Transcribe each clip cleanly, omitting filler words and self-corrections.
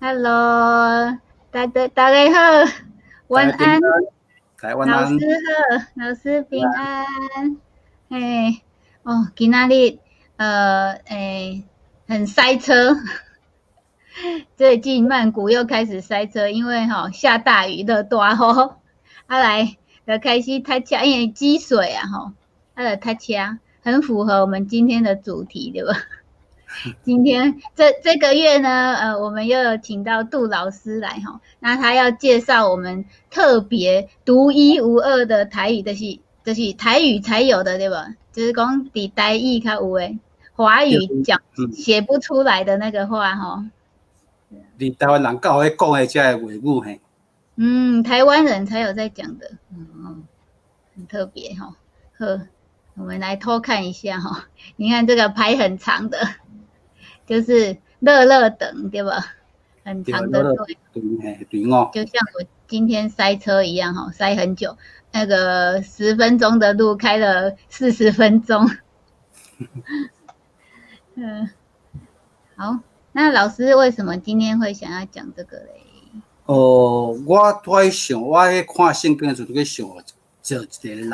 Hello，大家好，晚安，台湾安，老师好，老师平安。嘿，今仔日很塞车，最近曼谷又开始塞车，因为下大雨的大雨，来就开始塞车，因为积水啊就塞车，很符合我们今天的主题，对吧？今天这个月呢，我们又有请到杜老师来那他要介绍我们特别独一无二的台语，就是台语才有的，对吧？就是讲比台语较有诶，华语讲写不出来的那个话你台湾人较会讲的这个话语嘿。台湾人才有在讲的，很特别呵，我们来偷看一下你看这个牌很长的。就是乐乐等，对吧？很长的队，就像我今天塞车一样塞很久，那个10分钟的路开了40分钟。好，那老师为什么今天会想要讲这个嘞？我在想，我喺看圣经的时候在想，做一个人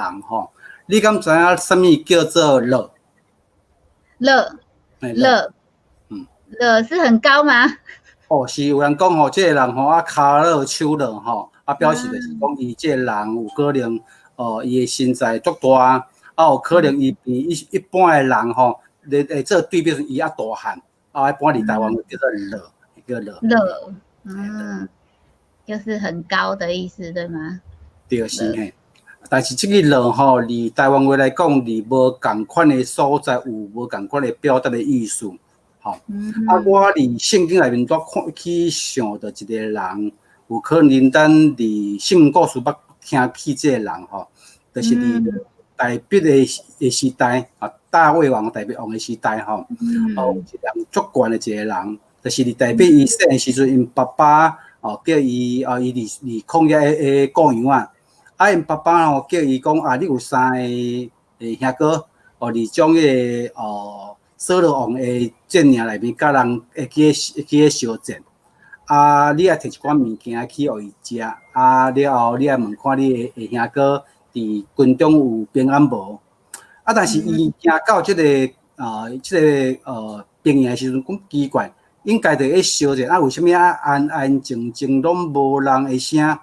你敢知影什么叫做乐？乐是很高吗？是有人讲这个人骹乐手乐表示就是讲伊这个人有可能伊的身材足大，有可能伊比一般的人来做对比，伊大汉，一般伫台湾叫做乐，叫乐。就是很高的意思，对吗？对，是嘿。但是这个乐伫台湾话来讲，伫无共款的所在有无共款的表达的意思。我伫圣经内面看去想到一个人，有可能咱伫圣经故事捌听起这个人就是伫大毕的时代大卫王、大卫王的时代有一人足悬的一个人，就是伫大毕伊细汉时阵，因爸爸叫伊伊伫旷野的故乡因爸爸叫伊讲你有3个兄哥伫种迄个扫罗王的阵营内面，甲人会去相战。你也摕一寡物件去互伊食。了后，你也问看你的兄哥伫军中有平安无？但是伊行到这个兵营的时阵，讲奇怪，应该着去相战，为什么安安静静拢无人的声？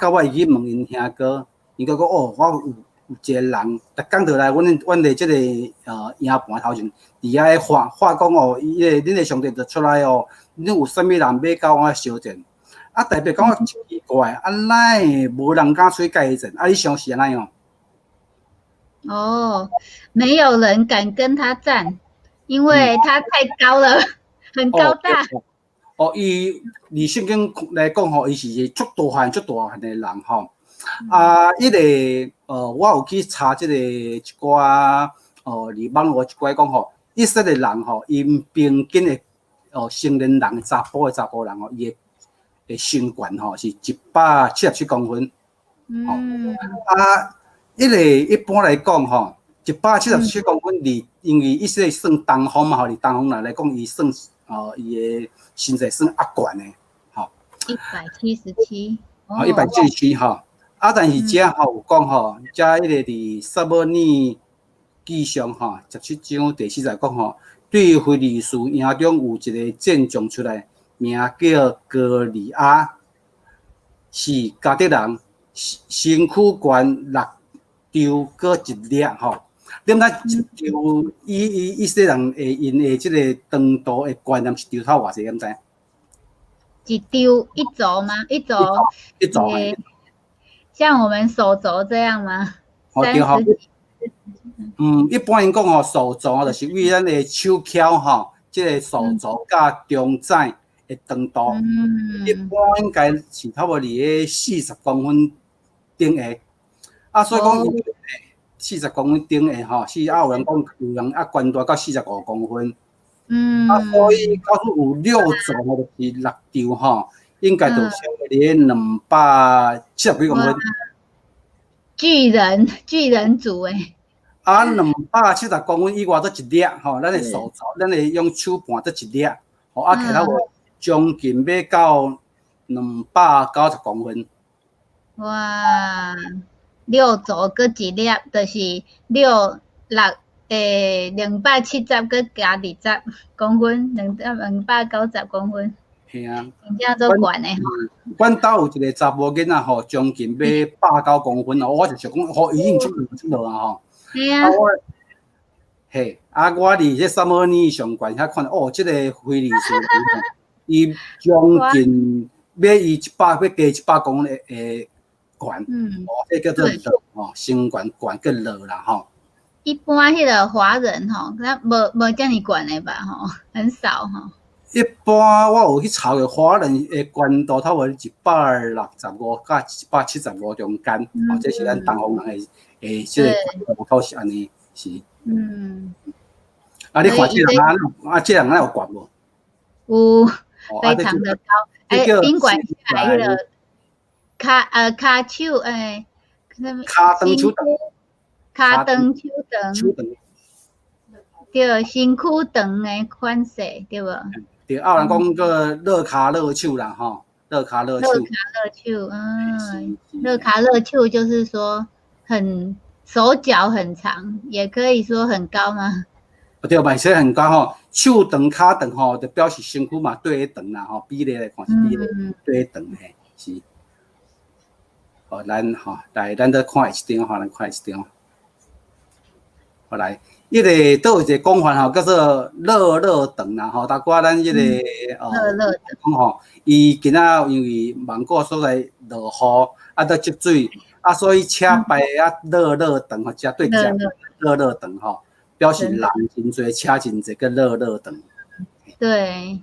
到我去问因兄哥，伊讲我有一个人，逐工就来阮的这个营盘头前，伫遐话讲恁的上帝就出来恁有啥物人要甲我相战？代表讲我奇怪，哪会无人敢出去甲伊战？你相信安怎样？没有人敢跟他战，因为他太高了，很高大。伊圣经来讲伊是足大汉的人迄个我有去查这个一寡伫网络一寡讲以色列人因平均的成年人查甫人伊的身高是177公分。迄个一般来讲177公分因为以色列算东方嘛伫东方来讲伊算伊的身材算悬的177。177但是遮有讲遮迄个伫撒母耳记上17章第4节讲对非利士营中有一个战将出来，名叫哥利亚，是加德人，身躯悬6丈，搁1粒点解一丈以色列人因的这个长度的观念1丈头偌济？敢知？1丈1肘吗？1肘。像我们手肘这样吗？30几。一般人讲手肘就是为咱的手翘这个手肘甲中指的长度，一般应该是差不多伫40公分顶下。所以讲40公分顶下有人讲有人悬大到45公分。所以假如有6肘就是6丈应该就差不多270几公分。巨人族270公分以外，都1粒咱的手肘，咱的用手盘都1粒其他将近要到290公分。哇，6组搁一粒，就是6、6270搁加20公分，290公分，嘿啊，真正做悬诶吼。阮兜有一个查某囡仔吼，将近要190公分哦，我就想讲，吼，伊已经出落啊吼。嘿啊。嘿，我伫这3号年上悬遐看，哦，这个菲利斯吼，伊将近要加100公分诶悬，哦，这叫做乐吼，身悬叫乐啦吼。一般迄个华人吼，咱无遮尔悬诶吧吼，很少吼。一般我有去查过，华人诶悬度差不多165到175中间，哦，这是咱东方人诶这个悬度都是安尼是。啊，你看这人这人有悬无？有，非常的高。顶悬下来迄个骹手骹长手长，骹长手长，对，身躯长诶款式，对无？对，啊，人讲个乐骹乐手啦，吼，乐骹乐手。乐卡乐手就是说手脚很长，也可以说很高吗？对，嘛是很高吼，手长骹长吼，就表示身躯嘛对迄长啦吼，比例来看是比例对迄长嘿，是。哦，咱来，咱再看一张吼，咱看一张。好来，迄个都有一个讲法吼，叫做乐长啦吼。大概咱迄个讲吼，伊今仔因为蒙古所在落雨，啊，得积水，啊，所以车牌啊乐长吼，遮对遮乐长吼，表示人真多，车真多，叫乐长。对，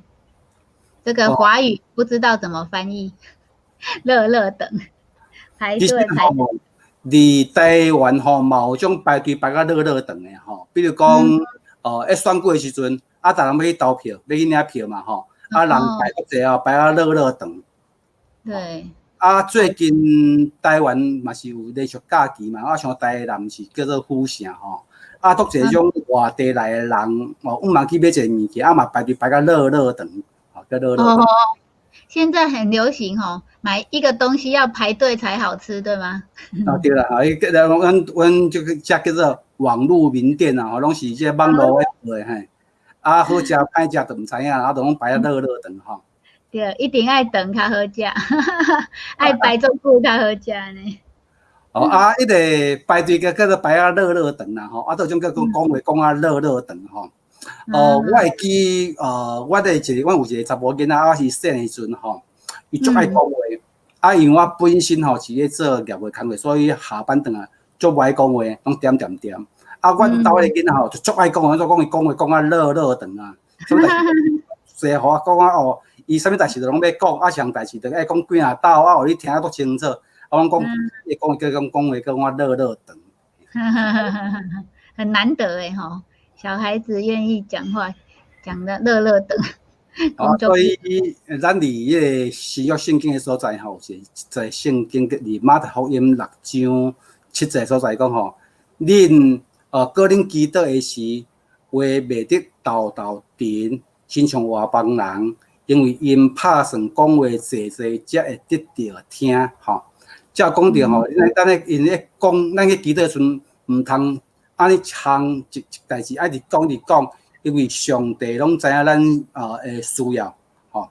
这个华语不知道怎么翻译，乐长排队排。伫台湾吼，嘛有种排队排到乐长的吼，比如讲，一选举的时阵，啊，逐人要去投票，要去领票嘛吼，啊，人排足济哦，排到乐长。对。啊，最近台湾嘛是有连续假期嘛，啊，像台南是叫做府城吼，啊，足济种外地来的人，嘛去买一个物件，啊嘛排队排到乐长，叫乐长。现在很流行吼，买一个东西要排队才好吃，对吗？对啦，阮这个叫做网络名店啊，拢是这网络诶做诶嘿，啊好食歹食都毋知影，啊都拢排啊乐长吼。对，一定爱长较好食，爱排足久较好食呢。啊，迄个排队叫做排啊乐长啦吼，啊，倒种叫讲话讲啊乐长吼。我会记，我有一个查某囡仔，我是细汉时阵吼，伊足爱讲话，啊，因为我本身吼是咧做业务工作，所以下班转来足无爱讲话，拢点。啊，阮兜个囡仔吼就足爱讲话，讲啊乐长啊，所以细互我讲啊哦，伊啥物代志都拢要讲，啊，项代志就爱讲几啊道，啊，互你听得足清楚，啊，阮讲伊讲话叫我乐长，很难得诶吼。小孩子愿意讲话，讲得乐长。所以咱伫迄个新约圣经的所在吼，是在圣经伫马太福音6章7节所在讲吼，恁过恁祈祷的时，话袂得道停，亲像外邦人，因为因拍算讲话济，才会得到听吼。才讲着吼，咱咧因咧讲，咱去祈祷的时阵，毋通安尼长一代志，爱直讲，因为上帝拢知影咱的需要，吼。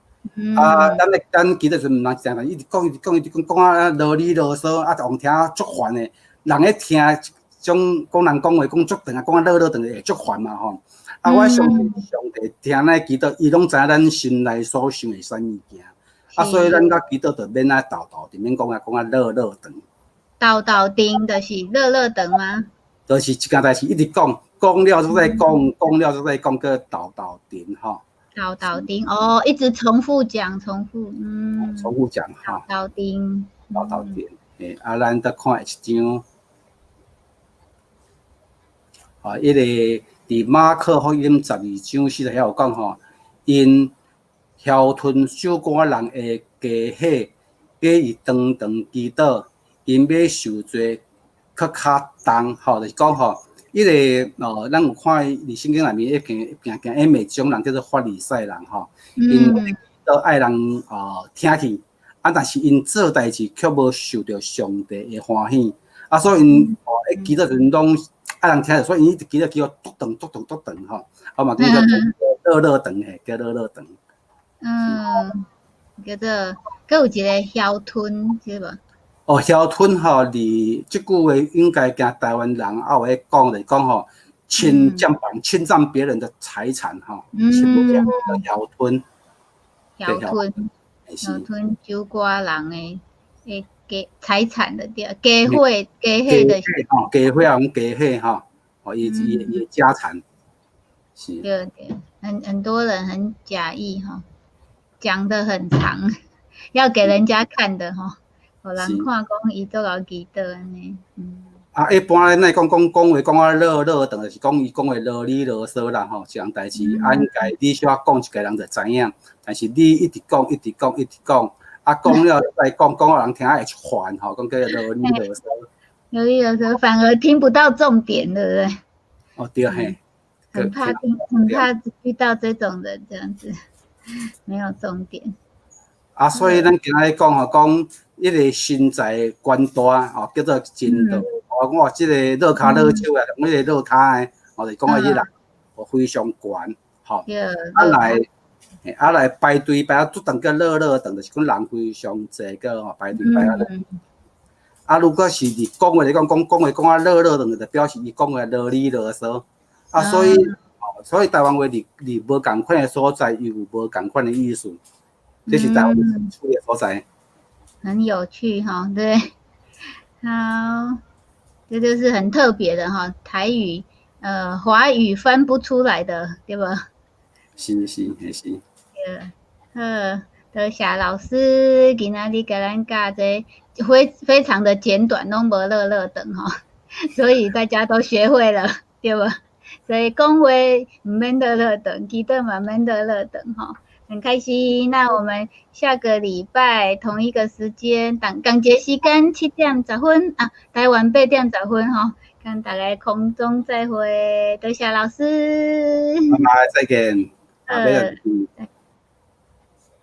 啊，咱祈祷时毋通常常一直讲啊啰里啰嗦，啊，互听足烦的。人咧听种讲人讲话讲足长啊，讲啊乐长会足烦嘛吼。啊，我相信上帝听咱祈祷，伊拢知影咱心内所想的啥物件。啊，所以咱甲祈祷就免啊斗阵，免讲啊乐长。斗阵就是乐长吗？就是一件代志一直讲了就再讲，个斗阵吼。斗阵哦，一直重复讲，重复讲吼。斗阵。诶，啊，咱再看一张，迄个伫马可福音12章40遐有讲吼，因哮吞小官人的家伙，假以长祈祷，因要受罪。较重吼，就是讲吼，迄个咱有看伫圣经内面，行迄种人叫做法利赛人吼，因都爱人听去，但是因做代志却无受到上帝的欢喜，所以因会祈祷阵拢爱人听，所以因一直祈祷督长吼，嘛叫乐乐长嘿，叫乐乐长。叫做，佮有一个哮吞，是无？哮吞吼，伫即句话应该惊台湾人也有咧讲嚟讲吼，侵占别人的财产吼，是不叫哮吞。哮吞酒馆人的财产的对，家伙就是家伙啊，家伙吼，伊的家产。是。对，很多人很假意吼，讲得很长，要给人家看的吼，互人看讲伊做老记得安尼。一般咧，讲话讲啊乐，就是讲伊讲话啰里啰嗦啦吼，一项代志，应该你小讲一个人就知影，但是你一直讲，讲了再讲人听会烦吼，讲叫啰里啰嗦。啰里啰嗦，反而听不到重点，对不对？对嘿。很怕遇到这种人这样子，没有重点。所以咱今仔日讲吼，讲一个身材悬大叫做真道。我即个落骹落手啊，同迄个落骹的，就是讲迄人非常悬吼。来排队排啊，足长叫乐长，就是讲人非常济个排队排啊。如果是伫讲话来讲话讲啊乐长，就表示伊讲话啰里啰嗦。所以台湾话伫无共款的所在，伊有无共款的意思，这是台湾处的所在。很有趣哈，对，好，这就是很特别的哈，台语华语翻不出来的，对吧？是。多谢老师今仔日甲咱教这非常的简短，拢无乐长哈，所以大家都学会了，对吧？所以讲话唔免乐长，祈祷嘛免乐长哈，很开心。那我们下个礼拜同一个时间，港节时间7点10分啊，台湾8点10分哈，跟大家空中再会，多谢老师，拜拜，再见。